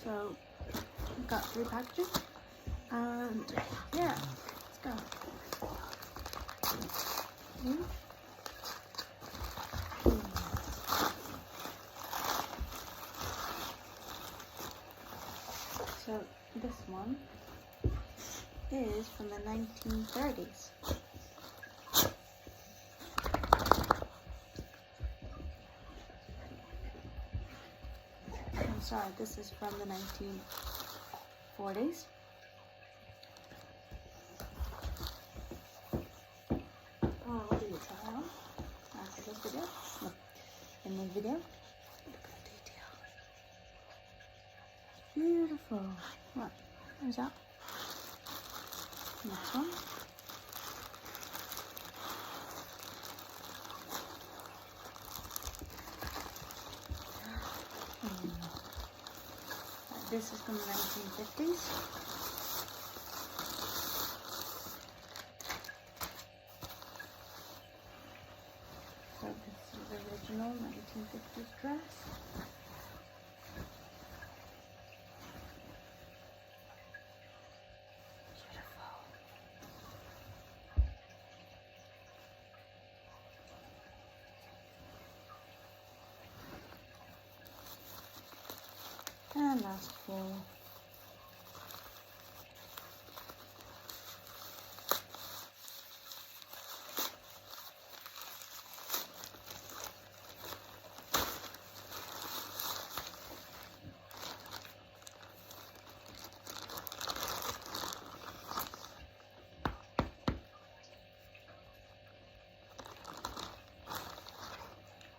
So we've got 3 packages, and yeah, let's go. So this one is from the 1930s. I'm sorry, this is from the 1940s. Oh, what did you try on? After this video? Look, in the video. Look at the detail. Beautiful. What? There's that. Next one. This is from the 1950s. So this is the original 1950s dress. And last four.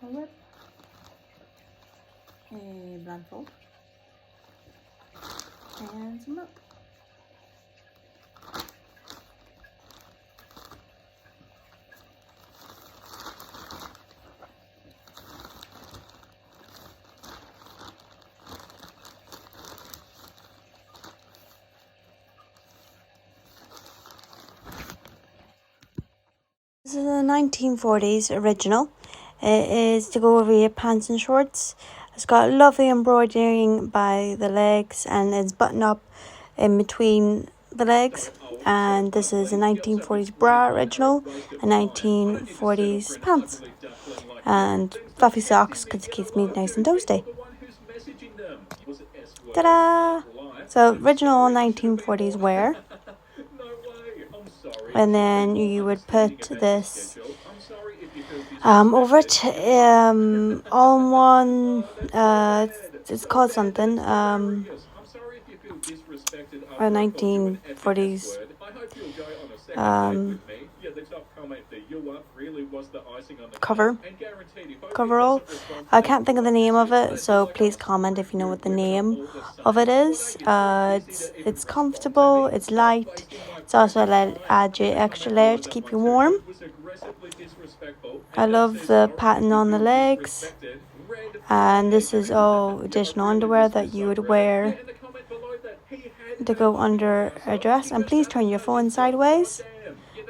A whip, a blindfold, and some rope. This is a 1940s original. It is to go over your pants and shorts. It's got lovely embroidering by the legs and it's buttoned up in between the legs. And this is a 1940s bra original, a 1940s pants. And fluffy socks because it keeps me nice and toasty. Ta-da! So original 1940s wear. And then you would put this over it, all in one, it's called something, a 1940s, coverall. I can't think of the name of it, so please comment if you know what the name of it is. It's comfortable, it's light, it's also add you extra layer to keep you warm. I love the pattern on the legs, and this is all additional underwear that you would wear to go under a dress. And please turn your phone sideways,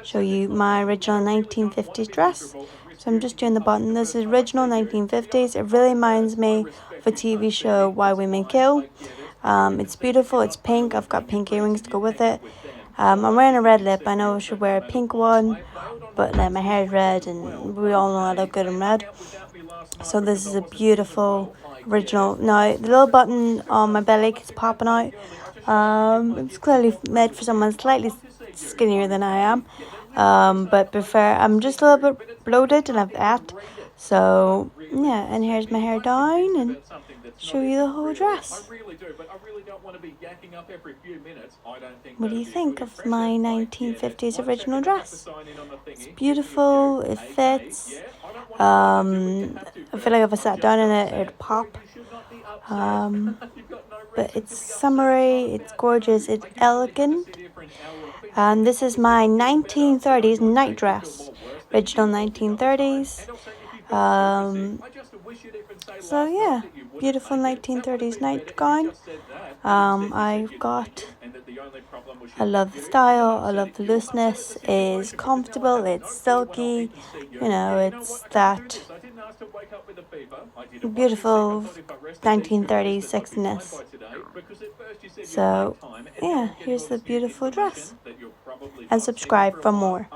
show you my original 1950s dress. So I'm just doing the button. This is original 1950s. It really reminds me of a TV show, Why Women Kill. It's beautiful, it's pink. I've got pink earrings to go with it. I'm wearing a red lip. I know I should wear a pink one, but my hair is red and we all know I look good in red. So this is a beautiful original. Now the little button on my belly is popping out. It's clearly made for someone slightly skinnier than I am, but I'm just a little bit bloated and I've ate. So yeah, and here's my hair down and show you the whole dress. What do you think of my 1950s original dress? It's beautiful, it fits. I feel like if I sat down in it, it'd pop. But it's summery, it's gorgeous, it's elegant. And this is my 1930s night dress, original 1930s. So yeah, beautiful 1930s nightgown. I love the style, I love the looseness, it's comfortable, it's silky, you know, it's that Beautiful 1930s sexiness. So yeah, here's the beautiful dress. And subscribe for more.